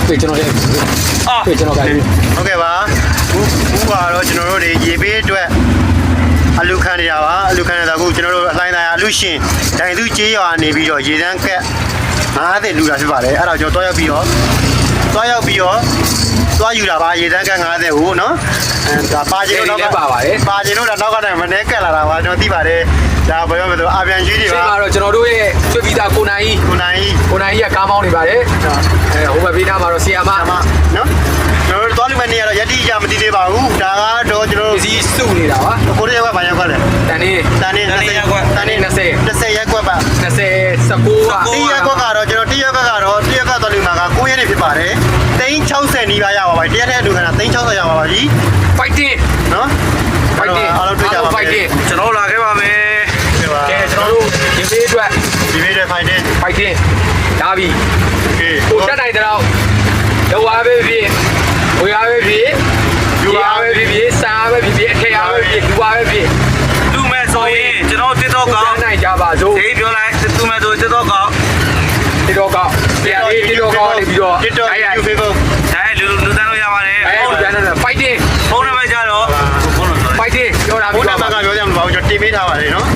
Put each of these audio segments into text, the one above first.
တွေ့ကျွန်တော်လည်းတွေ့ကျွန်တော်ကလည်း ဟုတ်ကဲ့ပါဘူးကတော့ကျွန်တော်တို့တွေရေပေးအတွက်အလူခံနေတာပါအလူခံနေတာကိုကျွန်တော်တို့အတိုင်းသားအလူရှင်ဒိုင်သူကျေးရွာနေပြီးတော့ရေတန်းကက်90လူတာဖြစ်ပါတယ်အဲ့ဒါကျွန်တော်တွားရောက်ပြီးတော့သွားယူတာပါရေတန်းကက်90ကိုနော်ဒါပါချင်လို့တော့ပါချင်လို့တော့နောက်ကတည်းကမနေကက်လာတာပါကျွန်တော်သိပါတယ်ဒါဘယ်လိုမလို့အာပြန်ကြီးတွေပါဒီမှာတော့ကျွန်တော်တို့ရဲ့ချွေးပြီးသားကိုနိုင်ကြီးကကားမောင်းနေပါတယ်ဟိုဘက်ဘေးနားမှာတော့ဆီယာမနော်ကျွန်တော်တို့သွားလိမ့်မယ်နေရတော့ယတိကြမသိသေးပါဘူးဒါကတော့ကျွန်တော်တို့ စီးစုနေတာပါ ကိုရရွက်ကဘာရောက်ခွက်လဲတန်နေ20ရက်ခွက်ပါ20 19က1ရက်ခွက်ကတော့ကျွန်တော်1ရက်ခွက်ကတော့1ရက်ခွက်သွားလိမ့်မှာက9ရက်နေဖြစ်ပါတယ်360နီးပါးရပါပါတရက်တဲ့လူက360ရပါပါကြီး fighting နော် fighting အားလုံးတွေ့ကြပါမယ် fighting ကျွန်တော်လာခဲ့ပါမယ်ကဲကျွန်တော်တို့ဒီဘေးအတွက် fighting ဒါပြီ โอเค ဟိုတက်နိုင်တဲ့တော့လောအားပဲဖြစ်ဝေအားပဲဖြစ်ယူအားပဲဖြစ်စားပဲဖြစ်အထက်အားပဲဖြစ်လူအားပဲဖြစ် လူမဲ့ဆိုရင်ကျွန်တော်တစ်တော့ကောင်း နိုင်ကြပါစို့ ဈေးပြောလိုက်သူမဲ့ဆိုတစ်တော့ကောင်း တစ်တော့ကောင်းတရားလေးတစ်တော့ကောင်းနေပြီးတော့ TikTok YouTube Facebook ဒါလူတန်းလို့ရပါတယ် အဲ့ဒီပြန်တော့ fighting ဖုန်းနံပါတ်ကြတော့ဖုန်းနံပါတ် fighting ပြောတာ ဘု ပြီး ရား တော့ မကပြောကြမလို့ပါဘူးကျွန်တော်တင်ပေးထားပါတယ်နော်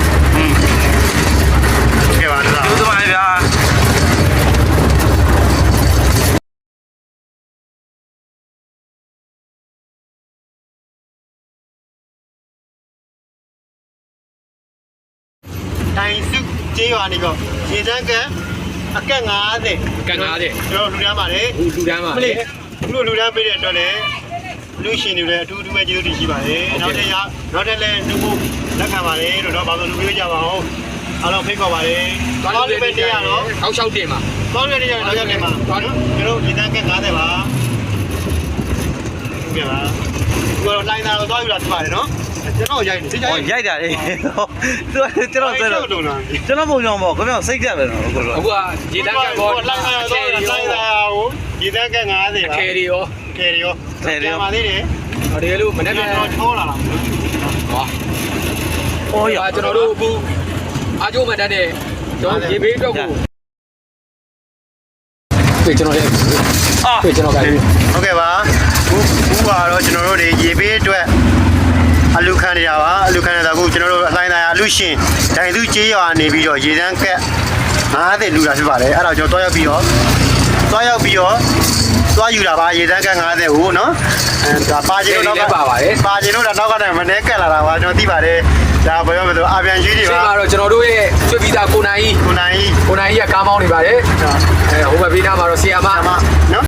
โอเคပါလား ဒီသမားဗျာတိုင်စုကျေးရွာနေတော့ရေတန်းကအကက်90ကံ90ကျွန်တော်လူတန်းပါတယ် ဟိုလူတန်းပါလေ ခုလိုလူတန်းပေးတဲ့အတွက်လည်းလူရှင်တွေလည်းအထူးပဲကျေးဇူးတင်ရှိပါတယ်နောက်ထပ်လည်းလူဖို့လက်ခံပါတယ်လို့တော့ဘာလို့လူပြောကြပါအောင်အားလုံးဖိတ်ခေါ်ပါတယ်သွားလို့ပဲနေရတော့ အောက်လျှောက်တင်ပါ သွားလို့နေရတော့ရောက်နေမှာသွားလို့ကျွန်တော်ရေတန်းက90ပါဟုတ်ကဲ့ပါဒီကတော့လိုင်းသားတော့သွားယူလာဖြစ်ပါတယ်နော်ကျွန်တော်ရိုက်နေစိတ်ရိုက် ရိုက်တာလေသူကျွန်တော်ပုံကြောင်ပေါ့ခင်ဗျစိတ်ကြက်ပဲနော်အခုတော့ အခုကရေတန်းကဘော လိုင်းသားတော့လိုင်းသားကိုရေတန်းက90ပါ ခဲရီရော ခဲရီရောပြန်ပါသေးတယ် ဟိုတကယ်လို့မနေ့က ကျွန်တော်ချောလာတာ ဟော အော်ရ ကျွန်တော်တို့အခုအားကျိုးမှတ်တဲ့ကျွန်တော်ရေဘေးအတွက်ကိုတွေ့ကျွန်တော်လည်းတွေ့ကျွန်တော်ကလည်း ဟုတ်ကဲ့ပါဘူးကတော့ကျွန်တော်တို့တွေရေပေးအတွက်အလူခံနေတာပါအလူခံနေတာကိုကျွန်တော်တို့အတိုင်းသားအလူရှင်ဒိုင်သူကျေးရွာနေပြီးတော့ရေတန်းကက်90လူတာဖြစ်ပါတယ်အဲ့ဒါကျွန်တော်တွားရောက်ပြီးတော့သွားယူတာပါရေတန်းကက်90ကိုနော်ဒါပါချင်လို့တော့ပါချင်လို့တော့နောက်ကတည်းကမနေကက်လာတာပါကျွန်တော်သိပါတယ်ဒါဘယ်လိုမလို့အာပြန်ကြီးတွေ ဒီ ပါ မှာတော့ကျွန်တော်တို့ရဲ့ချွေးပြီးသားကိုနိုင်ကြီးကကားမောင်းနေပါတယ်ဟိုဘက်ဘေးနားမှာတော့ဆီယာမ နော်